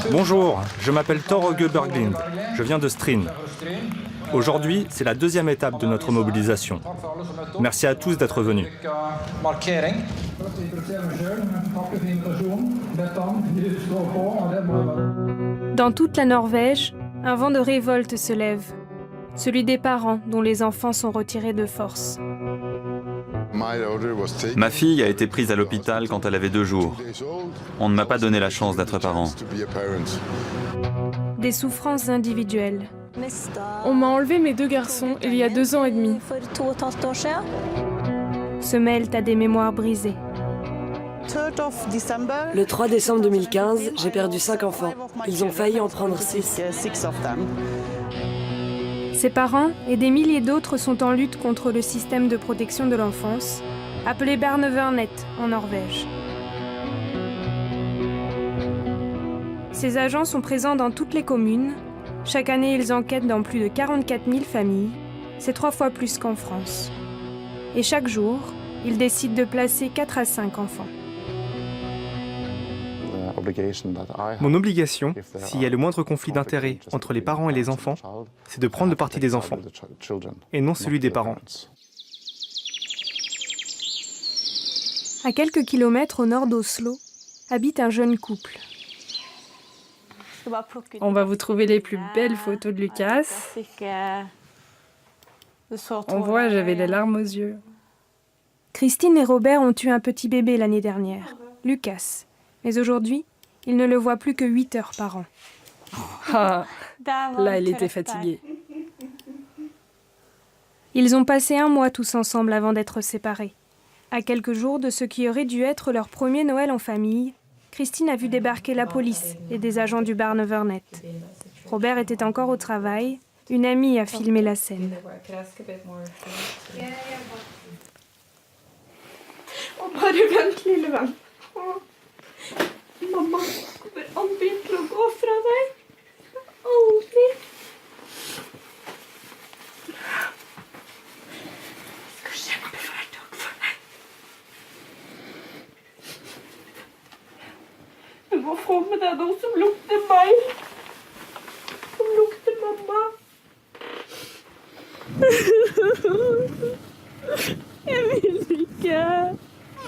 Bonjour, je m'appelle Torge Berglind, je viens de Stryn. Aujourd'hui, c'est la deuxième étape de notre mobilisation. Merci à tous d'être venus. Dans toute la Norvège, un vent de révolte se lève. Celui des parents dont les enfants sont retirés de force. Ma fille a été prise à l'hôpital quand elle avait 2 jours. On ne m'a pas donné la chance d'être parent. Des souffrances individuelles. On m'a enlevé mes 2 garçons il y a 2 ans et demi. Se mêlent à des mémoires brisées. Le 3 décembre 2015, j'ai perdu 5 enfants. Ils ont failli en prendre 6. Ses parents et des milliers d'autres sont en lutte contre le système de protection de l'enfance, appelé Barnevernet en Norvège. Ces agents sont présents dans toutes les communes. Chaque année, ils enquêtent dans plus de 44 000 familles. C'est 3 fois plus qu'en France. Et chaque jour, ils décident de placer 4 à 5 enfants. Mon obligation, s'il y a le moindre conflit d'intérêts entre les parents et les enfants, c'est de prendre le parti des enfants, et non celui des parents. À quelques kilomètres au nord d'Oslo, habite un jeune couple. On va vous trouver les plus belles photos de Lucas. On voit, j'avais les larmes aux yeux. Christine et Robert ont eu un petit bébé l'année dernière, Lucas. Mais aujourd'hui, ils ne le voient plus que 8 heures par an. Ah, là, il était fatigué. Ils ont passé 1 mois tous ensemble avant d'être séparés. À quelques jours de ce qui aurait dû être leur premier Noël en famille, Christine a vu débarquer la police et des agents du Barnevernet. Robert était encore au travail. Une amie a filmé la scène. Mamma kommer aldri til å gå fra deg. Aldri. Jeg skal kjempe hver dag for deg. Du må få med deg noe som lukter meg. Som lukter mamma. Jeg vil ikke.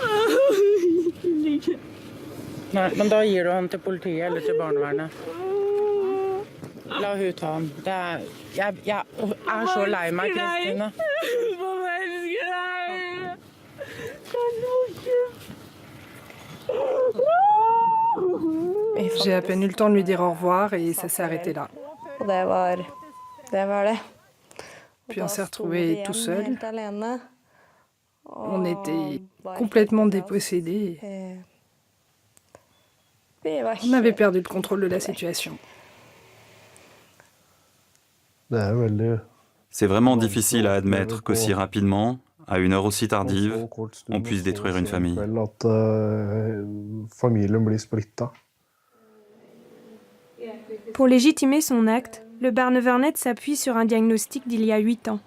Jeg vil ikke. Nei, men da gir du han til politiet eller til barnevernet. La hun ta han. Jeg er så lei meg, Kristine. Mamma elsker deg. J'ai à peine eu le temps de lui dire au revoir et ça s'est arrêté là. Puis on s'est retrouvés tout seuls. On était complètement dépossédés. On avait perdu le contrôle de la situation. C'est vraiment difficile à admettre qu'aussi rapidement, à une heure aussi tardive, on puisse détruire une famille. Pour légitimer son acte, le Barnevernet s'appuie sur un diagnostic d'il y a 8 ans,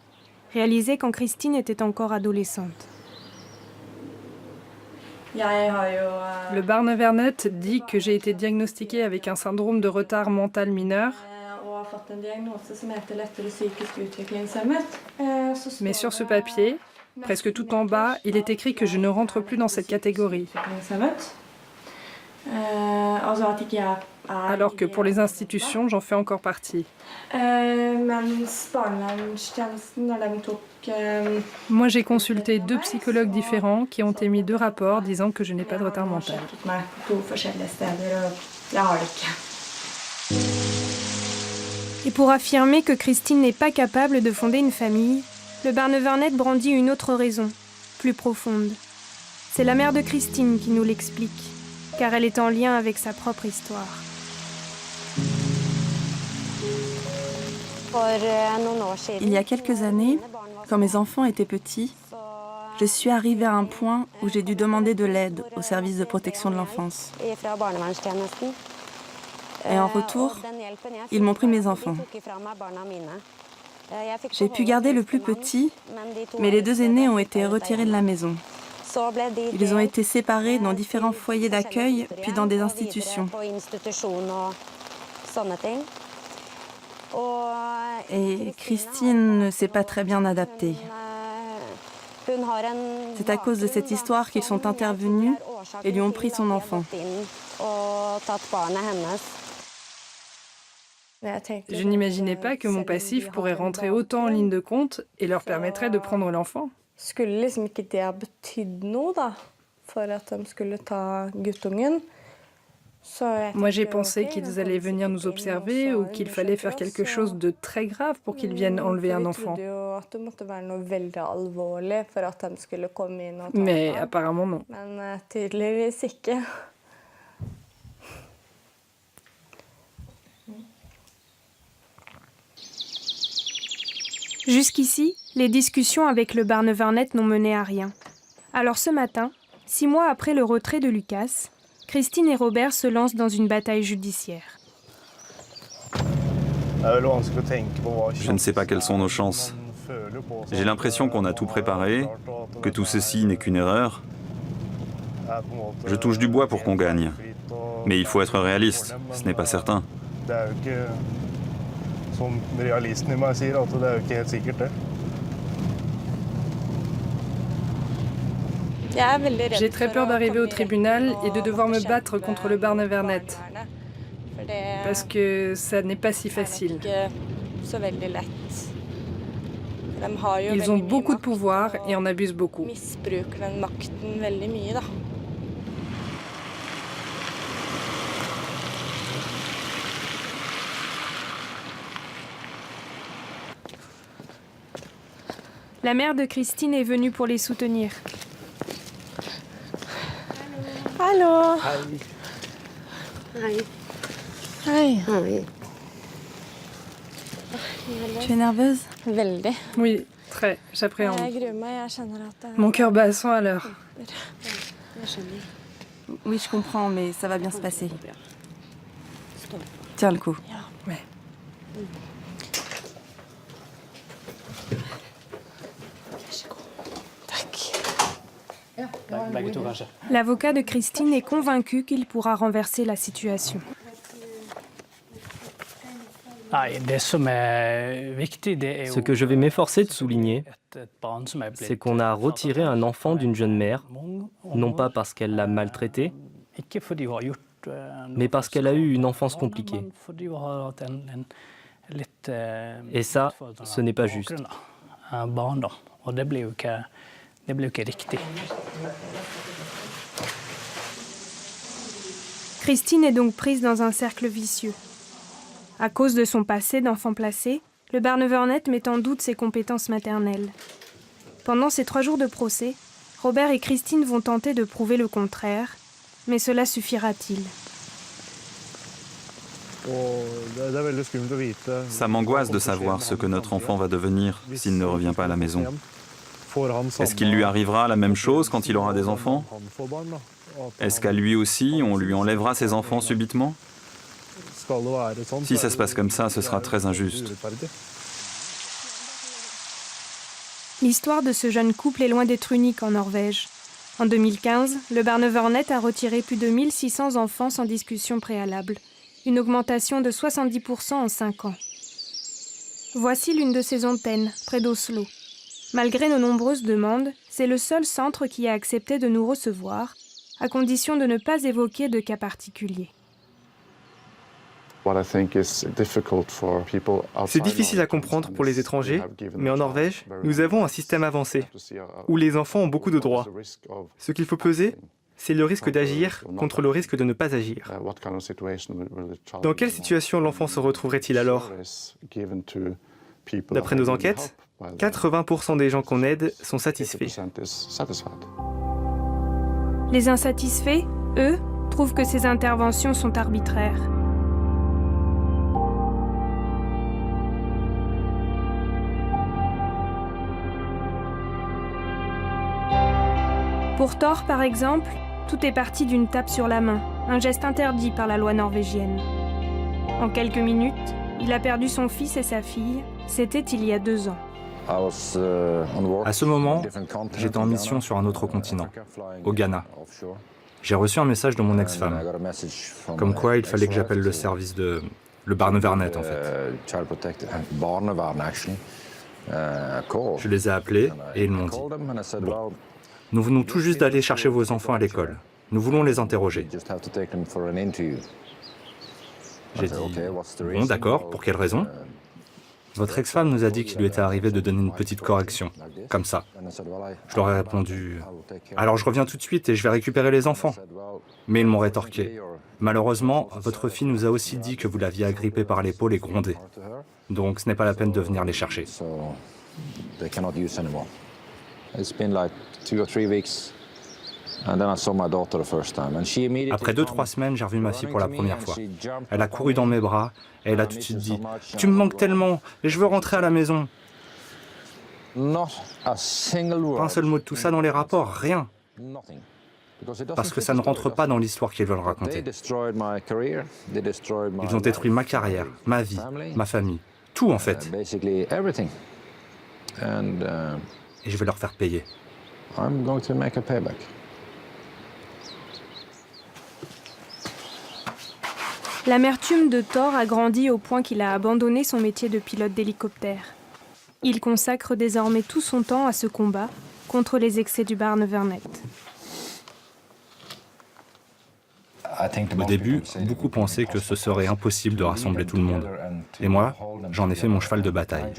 réalisé quand Christine était encore adolescente. Le Barnevernet dit que j'ai été diagnostiquée avec un syndrome de retard mental mineur. Mais sur ce papier, presque tout en bas, il est écrit que je ne rentre plus dans cette catégorie. Alors que pour les institutions, j'en fais encore partie. Moi, j'ai consulté 2 psychologues différents qui ont émis 2 rapports disant que je n'ai pas de retard mental. Et pour affirmer que Christine n'est pas capable de fonder une famille, le Barnevernet brandit une autre raison, plus profonde. C'est la mère de Christine qui nous l'explique, car elle est en lien avec sa propre histoire. Il y a quelques années, quand mes enfants étaient petits, je suis arrivée à un point où j'ai dû demander de l'aide au service de protection de l'enfance. Et en retour, ils m'ont pris mes enfants. J'ai pu garder le plus petit, mais les 2 aînés ont été retirés de la maison. Ils ont été séparés dans différents foyers d'accueil, puis dans des institutions. Et Christine ne s'est pas très bien adaptée. C'est à cause de cette histoire qu'ils sont intervenus et lui ont pris son enfant. Je n'imaginais pas que mon passif pourrait rentrer autant en ligne de compte et leur permettrait de prendre l'enfant. Moi, j'ai pensé qu'ils allaient venir nous observer ou qu'il fallait faire quelque chose de très grave pour qu'ils viennent enlever un enfant. Mais apparemment, non. Jusqu'ici, les discussions avec le Barnevernet n'ont mené à rien. Alors ce matin, 6 mois après le retrait de Lucas, Christine et Robert se lancent dans une bataille judiciaire. Je ne sais pas quelles sont nos chances. J'ai l'impression qu'on a tout préparé, que tout ceci n'est qu'une erreur. Je touche du bois pour qu'on gagne. Mais il faut être réaliste, ce n'est pas certain. J'ai très peur d'arriver au tribunal et de devoir me battre contre le Barnevernet. Parce que ça n'est pas si facile. Ils ont beaucoup de pouvoir et en abusent beaucoup. La mère de Christine est venue pour les soutenir. Allô. Tu es nerveuse? Oui, très. J'appréhende. Mon cœur bat à 100 à l'heure. Oui, je comprends, mais ça va bien se passer. Tiens le coup. Ouais. L'avocat de Christine est convaincu qu'il pourra renverser la situation. Ce que je vais m'efforcer de souligner, c'est qu'on a retiré un enfant d'une jeune mère, non pas parce qu'elle l'a maltraité, mais parce qu'elle a eu une enfance compliquée. Et ça, ce n'est pas juste. Christine est donc prise dans un cercle vicieux. À cause de son passé d'enfant placé, le Barnevernet met en doute ses compétences maternelles. Pendant ces 3 jours de procès, Robert et Christine vont tenter de prouver le contraire, mais cela suffira-t-il? Ça m'angoisse de savoir ce que notre enfant va devenir s'il ne revient pas à la maison. Est-ce qu'il lui arrivera la même chose quand il aura des enfants? Est-ce qu'à lui aussi, on lui enlèvera ses enfants subitement? Si ça se passe comme ça, ce sera très injuste. L'histoire de ce jeune couple est loin d'être unique en Norvège. En 2015, le Barnevernet a retiré plus de 1600 enfants sans discussion préalable, une augmentation de 70% en 5 ans. Voici l'une de ces antennes, près d'Oslo. Malgré nos nombreuses demandes, c'est le seul centre qui a accepté de nous recevoir, à condition de ne pas évoquer de cas particuliers. C'est difficile à comprendre pour les étrangers, mais en Norvège, nous avons un système avancé, où les enfants ont beaucoup de droits. Ce qu'il faut peser, c'est le risque d'agir contre le risque de ne pas agir. Dans quelle situation l'enfant se retrouverait-il alors? D'après nos enquêtes, 80% des gens qu'on aide sont satisfaits. Les insatisfaits, eux, trouvent que ces interventions sont arbitraires. Pour Thor, par exemple, tout est parti d'une tape sur la main, un geste interdit par la loi norvégienne. En quelques minutes, il a perdu son fils et sa fille. C'était il y a 2 ans. À ce moment, j'étais en mission sur un autre continent, au Ghana. J'ai reçu un message de mon ex-femme, comme quoi il fallait que j'appelle le service de Le Barnevernet, en fait. Je les ai appelés et ils m'ont dit « Bon, nous venons tout juste d'aller chercher vos enfants à l'école. Nous voulons les interroger. » J'ai dit « Bon, d'accord, pour quelle raison ?» Votre ex-femme nous a dit qu'il lui était arrivé de donner une petite correction, comme ça. Je leur ai répondu « Alors je reviens tout de suite et je vais récupérer les enfants. » Mais ils m'ont rétorqué « Malheureusement, votre fille nous a aussi dit que vous l'aviez agrippée par l'épaule et grondée. Donc ce n'est pas la peine de venir les chercher. » Après 2-3 semaines, j'ai revu ma fille pour la première fois. Elle a couru dans mes bras et elle a tout de suite dit « Tu me manques tellement et je veux rentrer à la maison. » Pas un seul mot de tout ça dans les rapports, rien. Parce que ça ne rentre pas dans l'histoire qu'ils veulent raconter. Ils ont détruit ma carrière, ma vie, ma famille, tout en fait. Et je vais leur faire payer. L'amertume de Thor a grandi au point qu'il a abandonné son métier de pilote d'hélicoptère. Il consacre désormais tout son temps à ce combat contre les excès du Barnevernet. Au début, beaucoup pensaient que ce serait impossible de rassembler tout le monde. Et moi, j'en ai fait mon cheval de bataille.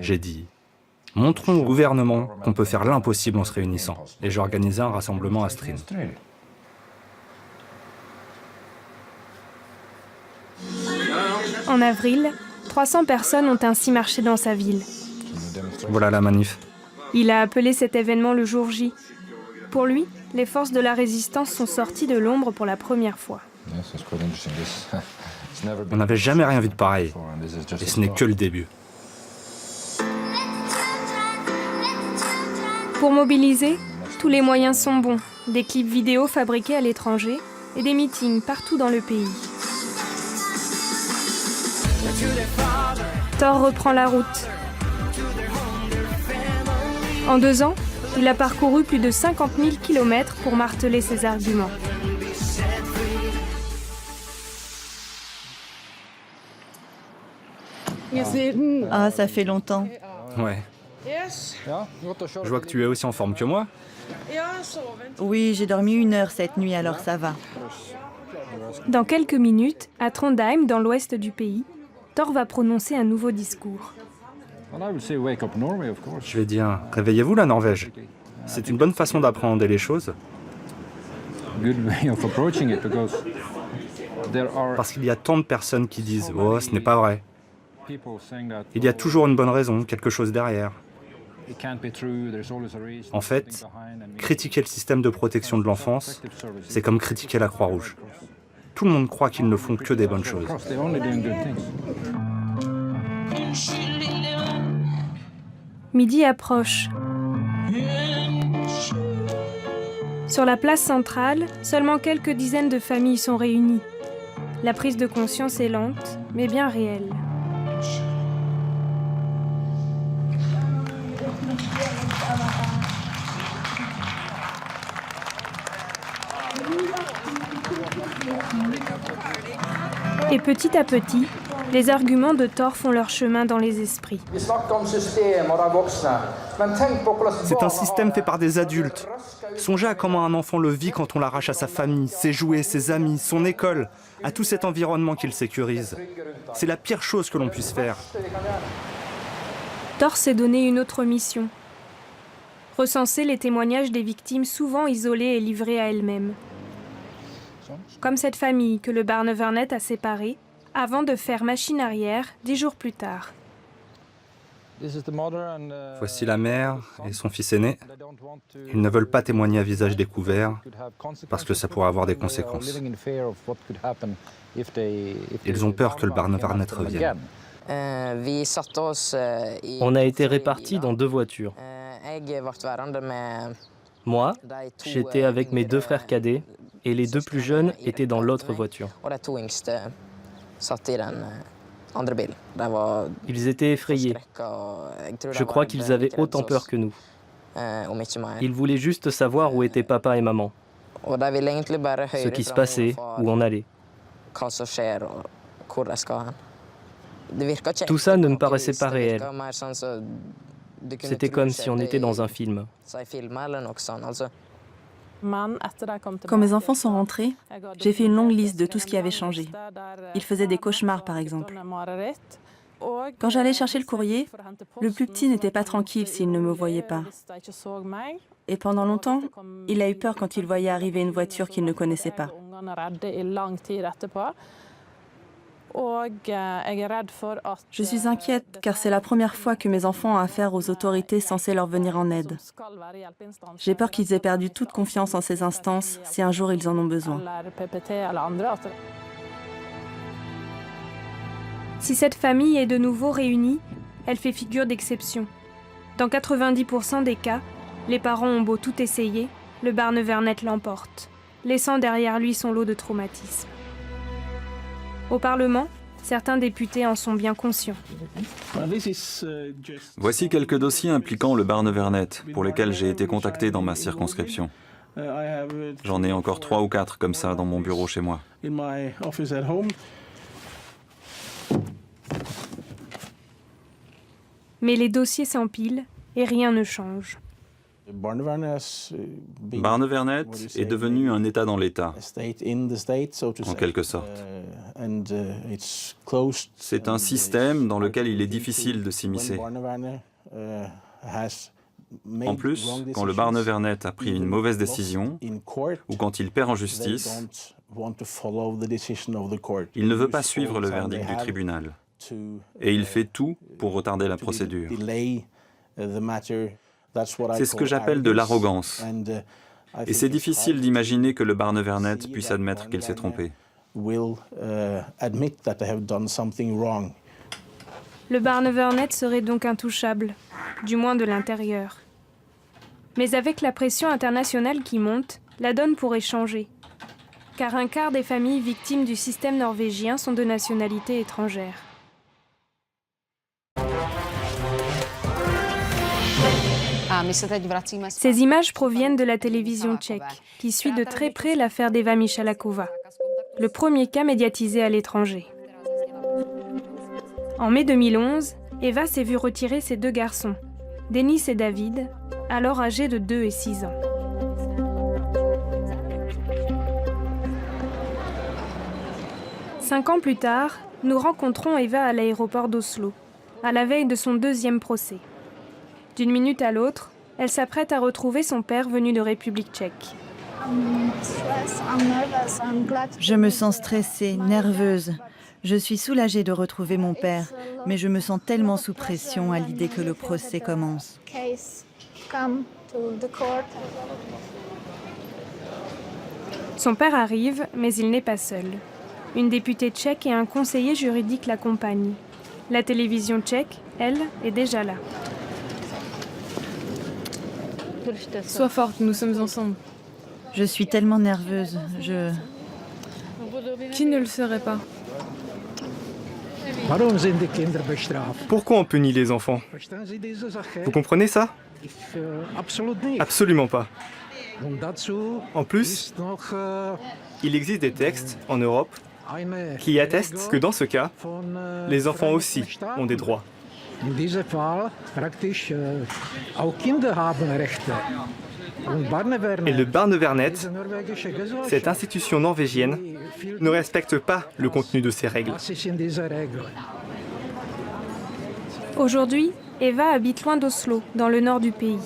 J'ai dit « Montrons au gouvernement qu'on peut faire l'impossible en se réunissant. » Et j'ai organisé un rassemblement à Stryn. En avril, 300 personnes ont ainsi marché dans sa ville. Voilà la manif. Il a appelé cet événement le jour J. Pour lui, les forces de la résistance sont sorties de l'ombre pour la première fois. On n'avait jamais rien vu de pareil. Et ce n'est que le début. Pour mobiliser, tous les moyens sont bons. Des clips vidéo fabriqués à l'étranger et des meetings partout dans le pays. Thor reprend la route. En 2 ans, il a parcouru plus de 50 000 kilomètres pour marteler ses arguments. Ah, ça fait longtemps. Ouais. Je vois que tu es aussi en forme que moi. Oui, j'ai dormi 1 heure cette nuit, alors ça va. Dans quelques minutes, à Trondheim, dans l'ouest du pays, Thor va prononcer un nouveau discours. Je vais dire, réveillez-vous la Norvège. C'est une bonne façon d'appréhender les choses. Parce qu'il y a tant de personnes qui disent « Oh, ce n'est pas vrai ». Il y a toujours une bonne raison, quelque chose derrière. En fait, critiquer le système de protection de l'enfance, c'est comme critiquer la Croix-Rouge. Tout le monde croit qu'ils ne font que des bonnes choses. Midi approche. Sur la place centrale, seulement quelques dizaines de familles sont réunies. La prise de conscience est lente, mais bien réelle. Et petit à petit, les arguments de Thor font leur chemin dans les esprits. C'est un système fait par des adultes. Songez à comment un enfant le vit quand on l'arrache à sa famille, ses jouets, ses amis, son école, à tout cet environnement qu'il sécurise. C'est la pire chose que l'on puisse faire. Thor s'est donné une autre mission. Recenser les témoignages des victimes souvent isolées et livrées à elles-mêmes. Comme cette famille que le Barnevernet a séparée, avant de faire machine arrière 10 jours plus tard. Voici la mère et son fils aîné. Ils ne veulent pas témoigner à visage découvert parce que ça pourrait avoir des conséquences. Ils ont peur que le Barnevernet revienne. On a été répartis dans 2 voitures. Moi, j'étais avec mes 2 frères cadets et les 2 plus jeunes étaient dans l'autre voiture. Ils étaient effrayés. Je crois qu'ils avaient autant peur que nous. Ils voulaient juste savoir où étaient papa et maman, ce qui se passait, où on allait. Tout ça ne me paraissait pas réel. C'était comme si on était dans un film. Quand mes enfants sont rentrés, j'ai fait une longue liste de tout ce qui avait changé. Ils faisaient des cauchemars, par exemple. Quand j'allais chercher le courrier, le plus petit n'était pas tranquille s'il ne me voyait pas. Et pendant longtemps, il a eu peur quand il voyait arriver une voiture qu'il ne connaissait pas. Je suis inquiète car c'est la première fois que mes enfants ont affaire aux autorités censées leur venir en aide. J'ai peur qu'ils aient perdu toute confiance en ces instances si un jour ils en ont besoin. Si cette famille est de nouveau réunie, elle fait figure d'exception. Dans 90% des cas, les parents ont beau tout essayer, le Barnevernet l'emporte, laissant derrière lui son lot de traumatismes. Au Parlement, certains députés en sont bien conscients. Voici quelques dossiers impliquant le Barnevernet pour lesquels j'ai été contacté dans ma circonscription. J'en ai encore 3 ou 4 comme ça dans mon bureau chez moi. Mais les dossiers s'empilent et rien ne change. Barnevernet est devenu un État dans l'État, en quelque sorte. C'est un système dans lequel il est difficile de s'immiscer. En plus, quand le Barnevernet a pris une mauvaise décision, ou quand il perd en justice, il ne veut pas suivre le verdict du tribunal. Et il fait tout pour retarder la procédure. C'est ce que j'appelle de l'arrogance. Et c'est difficile d'imaginer que le Barnevernet puisse admettre qu'il s'est trompé. Le Barnevernet serait donc intouchable, du moins de l'intérieur. Mais avec la pression internationale qui monte, la donne pourrait changer. Car un quart des familles victimes du système norvégien sont de nationalité étrangère. Ces images proviennent de la télévision tchèque, qui suit de très près l'affaire d'Eva Michaláková, le premier cas médiatisé à l'étranger. En mai 2011, Eva s'est vue retirer ses 2 garçons, Denis et David, alors âgés de 2 et 6 ans. Cinq ans plus tard, nous rencontrons Eva à l'aéroport d'Oslo, à la veille de son 2e procès. D'une minute à l'autre, elle s'apprête à retrouver son père venu de République tchèque. Je me sens stressée, nerveuse. Je suis soulagée de retrouver mon père, mais je me sens tellement sous pression à l'idée que le procès commence. Son père arrive, mais il n'est pas seul. Une députée tchèque et un conseiller juridique l'accompagnent. La télévision tchèque, elle, est déjà là. Sois forte, nous sommes ensemble. Je suis tellement nerveuse, Qui ne le serait pas? Pourquoi on punit les enfants? Vous comprenez ça? Absolument pas. En plus, il existe des textes en Europe qui attestent que dans ce cas, les enfants aussi ont des droits. Et le Barnevernet, cette institution norvégienne, ne respecte pas le contenu de ces règles. Aujourd'hui, Eva habite loin d'Oslo, dans le nord du pays.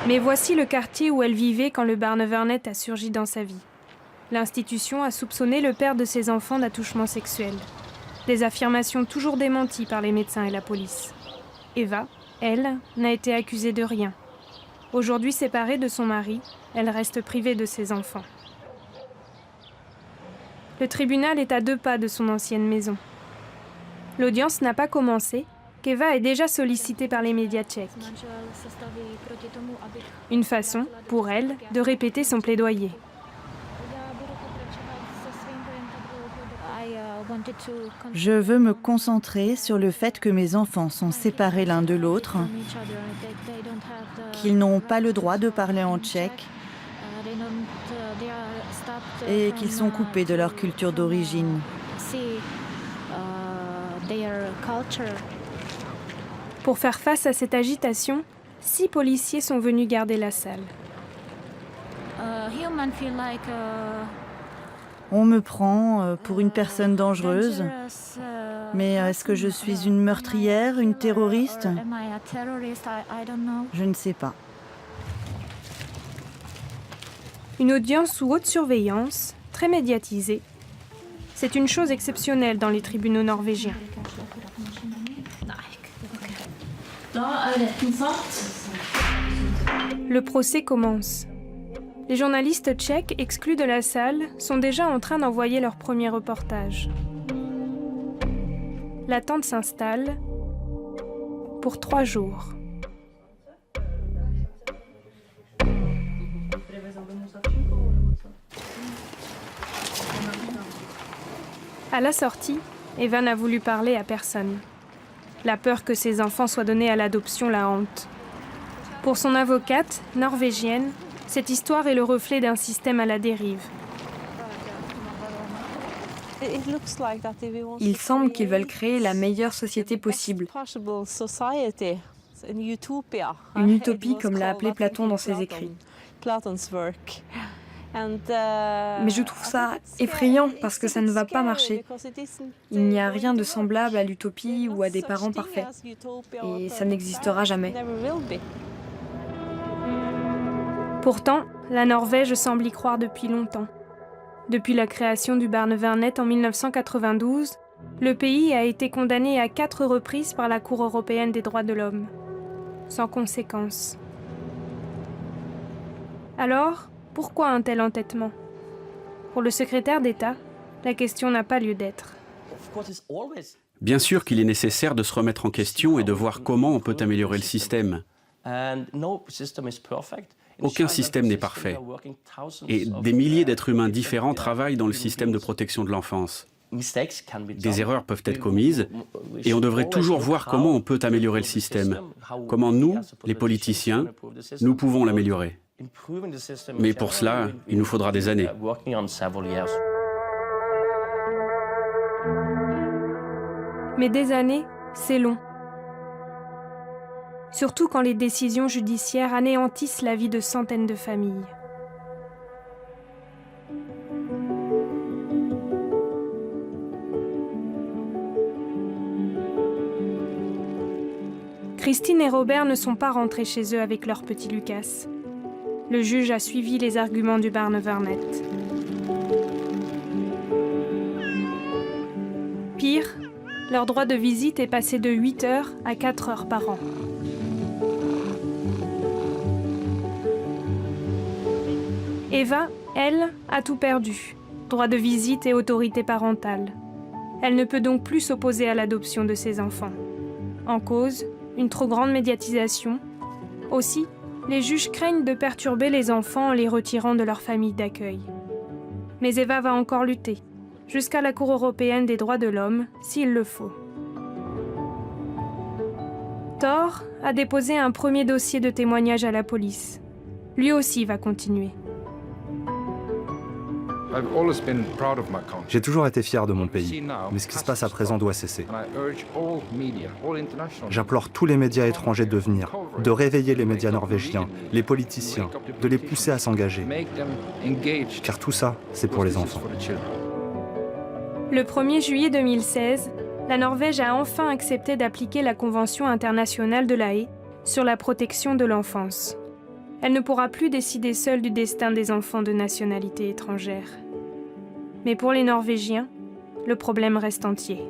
Mais voici le quartier où elle vivait quand le Barnevernet a surgi dans sa vie. L'institution a soupçonné le père de ses enfants d'attouchement sexuel. Des affirmations toujours démenties par les médecins et la police. Eva, elle, n'a été accusée de rien. Aujourd'hui séparée de son mari, elle reste privée de ses enfants. Le tribunal est à 2 pas de son ancienne maison. L'audience n'a pas commencé, qu'Eva est déjà sollicitée par les médias tchèques. Une façon, pour elle, de répéter son plaidoyer. Je veux me concentrer sur le fait que mes enfants sont séparés l'un de l'autre, qu'ils n'ont pas le droit de parler en tchèque, et qu'ils sont coupés de leur culture d'origine. Pour faire face à cette agitation, 6 policiers sont venus garder la salle. On me prend pour une personne dangereuse, mais est-ce que je suis une meurtrière, une terroriste? Je ne sais pas. Une audience sous haute surveillance, très médiatisée. C'est une chose exceptionnelle dans les tribunaux norvégiens. Le procès commence. Les journalistes tchèques exclus de la salle sont déjà en train d'envoyer leur premier reportage. L'attente s'installe pour 3 jours. À la sortie, Eva n'a voulu parler à personne. La peur que ses enfants soient donnés à l'adoption la hante. Pour son avocate, norvégienne, cette histoire est le reflet d'un système à la dérive. Il semble qu'ils veulent créer la meilleure société possible. Une utopie, comme l'a appelé Platon dans ses écrits. Mais je trouve ça effrayant parce que ça ne va pas marcher. Il n'y a rien de semblable à l'utopie ou à des parents parfaits. Et ça n'existera jamais. Pourtant, la Norvège semble y croire depuis longtemps. Depuis la création du Barnevernet en 1992, le pays a été condamné à 4 reprises par la Cour européenne des droits de l'homme. Sans conséquence. Alors, pourquoi un tel entêtement? Pour le secrétaire d'État, la question n'a pas lieu d'être. Bien sûr qu'il est nécessaire de se remettre en question et de voir comment on peut améliorer le système. Aucun système n'est parfait. Et des milliers d'êtres humains différents travaillent dans le système de protection de l'enfance. Des erreurs peuvent être commises et on devrait toujours voir comment on peut améliorer le système. Comment nous, les politiciens, nous pouvons l'améliorer. Mais pour cela, il nous faudra des années. Mais des années, c'est long. Surtout quand les décisions judiciaires anéantissent la vie de centaines de familles. Christine et Robert ne sont pas rentrés chez eux avec leur petit Lucas. Le juge a suivi les arguments du Barnevernet. Pire, leur droit de visite est passé de 8 heures à 4 heures par an. Eva, elle, a tout perdu. Droit de visite et autorité parentale. Elle ne peut donc plus s'opposer à l'adoption de ses enfants. En cause, une trop grande médiatisation. Aussi, les juges craignent de perturber les enfants en les retirant de leur famille d'accueil. Mais Eva va encore lutter, jusqu'à la Cour européenne des droits de l'homme, s'il le faut. Thor a déposé un premier dossier de témoignage à la police. Lui aussi va continuer. J'ai toujours été fier de mon pays, mais ce qui se passe à présent doit cesser. J'implore tous les médias étrangers de venir, de réveiller les médias norvégiens, les politiciens, de les pousser à s'engager. Car tout ça, c'est pour les enfants. Le 1er juillet 2016, la Norvège a enfin accepté d'appliquer la Convention internationale de La Haye sur la protection de l'enfance. Elle ne pourra plus décider seule du destin des enfants de nationalité étrangère. Mais pour les Norvégiens, le problème reste entier.